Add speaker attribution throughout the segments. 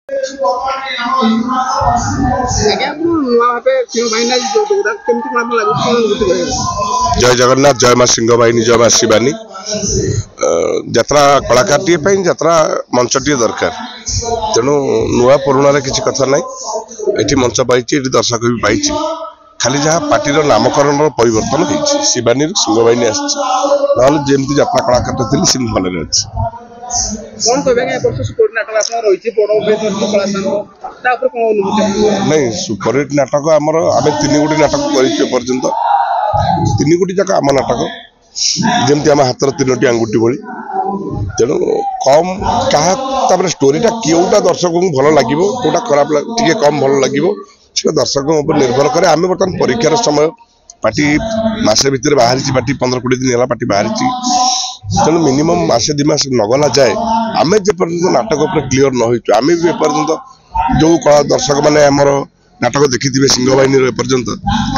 Speaker 1: जय जगन्नाथ जय माँ सिंह बाहिनी जय माँ शिवानी यात्रा कलाकार यात्रा मंचटी दरकार तेणु नुआ पुराण किसी कथा ना ये मंच पाई दर्शक भी पाई खाली जहाँ पार्टीर नामकरण परिवर्तन हो शिवानी सिंह बाहिनी आमती यात्रा कलाकार थी सी भल अच्छे नहीं सुपरहिट नाटक आम 3 गोटी नाटक करपर्यंत 3 गोटी जाक आम नाटक जमती आम हाथ 3टी आंगुठी भली तेणु कम क्या स्टोरीटा क्योंटा दर्शक को भल लगे कौटा खराब टे कम भल लगे से दर्शक निर्भर करे आम बर्तमान परीक्षार समय पार्टी मसे भितर बाहरी पार्टी 15-20 दिन है पार्टी बाहरी तेणु मिनिमम मसे 2 मास नगला जाए आम जेपर्यंत नाटक क्लीयर न हो आम भी एपर्यंत जो दर्शक मैंने आमर नाटक देखी सिंह बाहिनी एपर्यंत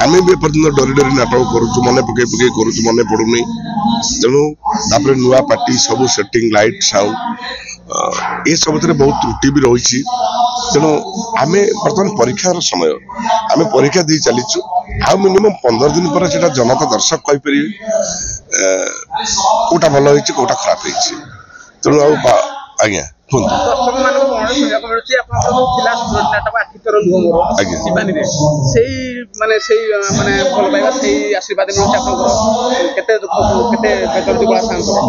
Speaker 1: आम भी एपर्यंत डरी डरी नाटक करुँ मन पकई करुँ मन पड़ूनी तेणु नुआ पार्टी सब सेटिंग लाइट साउंड ये सब बहुत त्रुटि भी रही तेणु आम बर्तमान परीक्षार समय आम परीक्षा दे चलीचु आ मिनिमम 15 दिन पर जनता दर्शक कहीपर कौटा भल हो कौटा खराब हो तेणु आज्ञा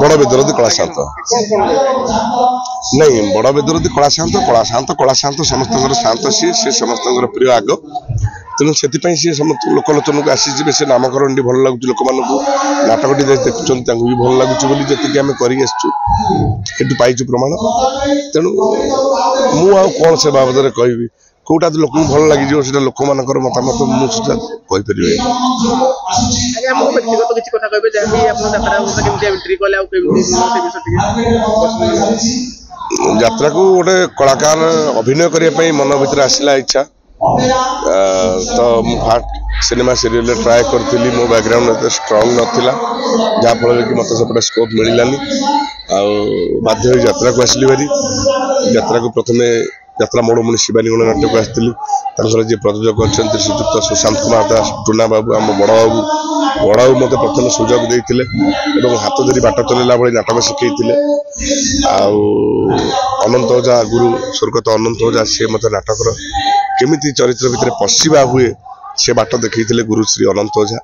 Speaker 1: बड़ बेदरदी कला शांत नहीं बड़ बेदरदी कला शांत समस्त शांत सी समस्त प्रिय आग तेणु से समस्त लोकलोचन को आसी से नामकरण भल लगुच लोक नाटक देखुं भी भल लगुच जी आम कर पाइचु प्रमाण तेणु कौन से बाबद कहि कौटा लोक भल लगे से लोक मान मतामत मुझे यात्रा को गोटे कलाकार अभिनय करने मन भर आसला इच्छा तो फास्ट सिनेमा सीरियल ट्राए करी मो बैकग्राउंड स्ट्रंग नाला जहाँफल कि मत सेपटे स्कोप मिलानी आध्य यात्रा को आसली भारी यात्रा को प्रथम यात्रा मोड़मुनि शिवानी गणनाट्य को आसती जी प्रयोजक अच्छा श्रीजुक्त सुशांत कुमार दास टूना बाबू आम बड़ बाबू मत प्रथम सुजोग देते हाथ धरी बाट चलैला भाई नाटक शिखई अनंत ओझा गुरु स्वर्गत अनंत ओझा सी मत नाटक केमिति चरित्र भितर पशिबा हुए से बाट देखते गुरु श्री अनंत ओझा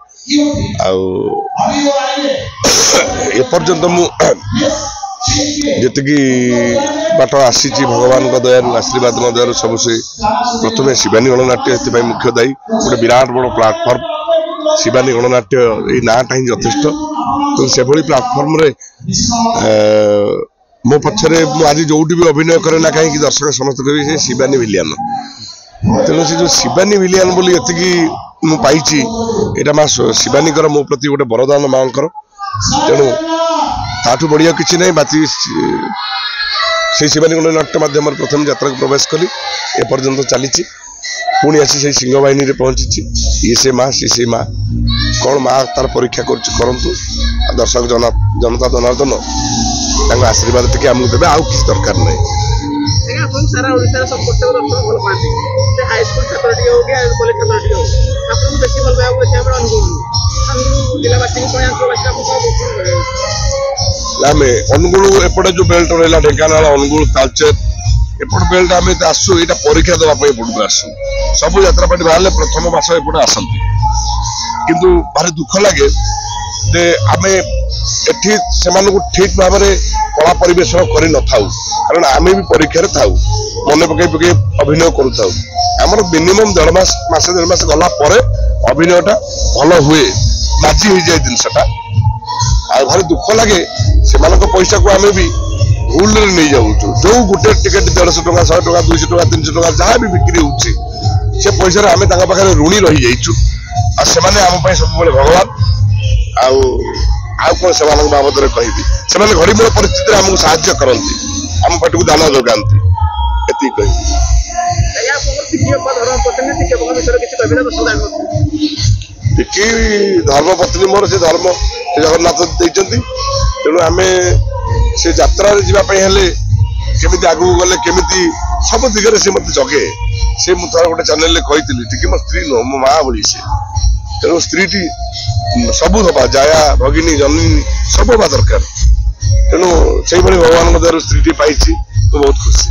Speaker 1: एपर्यंत जी बाट आसी भगवान दयालु आशीर्वाद दयालु सब से प्रथम शिवानी गणनाट्य मुख्य दायी गोटे विराट बड़ प्लाटफर्म शिवानी गणनाट्य ये नाटा ही यथेष्ट तो से प्लाटफर्म मो पक्षरे आज जो भी अभिनय करे ना कहीं दर्शक समस्त कहे शिवानी विलियन तेणु से जो शिवानी विलियन बोली ये पाई यहाँ माँ शिवानी मो प्रति गोटे वरदान माँ तेणु ताठू बढ़िया किसी ना बाकी से शिवानी गणनाट्य मध्यम प्रथम यात्रा को प्रवेश कली एपर्यंत चली पुणी आसी से सिंह बाहिनी पहुंची ये से माँ सी माँ कौन माँ तार परीक्षा करतु दर्शक जनता जनार्दन आशीर्वाद टी आमको देवे आउ किसी दरकार नहीं
Speaker 2: सारा ओडिसा सब प्रत्येक दर्शक भल पाती से हाई स्कूल छात्र टी हो गया कॉलेज छात्र टी हो आपन बेसी भल पाया होय हमर अनुगुण जिलावासी को आंचलवासी को
Speaker 1: आम अनुगुण एपटे जो बेल्ट रहा ढेकाना अनुगुण तालचेर एपट बेल्ट आम आसू यहाँ परीक्षा देवाई एपटू आसू सब यात्रा पार्टी बाहर प्रथम मास एपटे आसती किंतु भारी दुख लगे जे आम एठी से ठीक भाव में कला परिवेशन कर न था कारण आम भी परीक्षा था मन पकई अभिनय करूँ आमर मिनिमम 1.5 मास 1.5 मास गला अभिनयटा भल हुए बाजी हो जाए जिनसटा आ भारी दुख लगे से पैसा को आम भी भूल नहीं जाऊँ जो गोटे टिकेट 150 टका 100 टका 200 टका 300 टका जहाँ भी बिक्री हो पैसा आम पाखे ऋणी रही जाइचु आम सब भगवान कौन से बाबद कहि से घड़ीमूल परिस्थिति आमको साहाय्य करती आम पार्टी को दान जोगाती ये कह टिकी धर्मपत्नी मोर से धर्म जगन्नाथ देते तेणु आम से यात्रा जावाई केमी आगू गले केमी ସବୁ ଦିଗରେ ସେ ମତେ ଜଗେ। ସେ ମୁଁ ଥରେ ଗୋଟେ ଚ୍ୟାନେଲରେ କହିଥିଲି ଟିକେ ମୋ ସ୍ତ୍ରୀ ନୁହଁ ମୋ ମା ଭଳି ସେ। ତେଣୁ ସ୍ତ୍ରୀଟି ସବୁ ଦବା ଜାୟା ଭଗିନୀ ଜନନୀ ସବୁ ହବା ଦରକାର। ତେଣୁ ସେଇଭଳି ଭଗବାନଙ୍କ ଦ୍ୱାରା ସ୍ତ୍ରୀଟି ପାଇଛି ମୁଁ ବହୁତ ଖୁସି।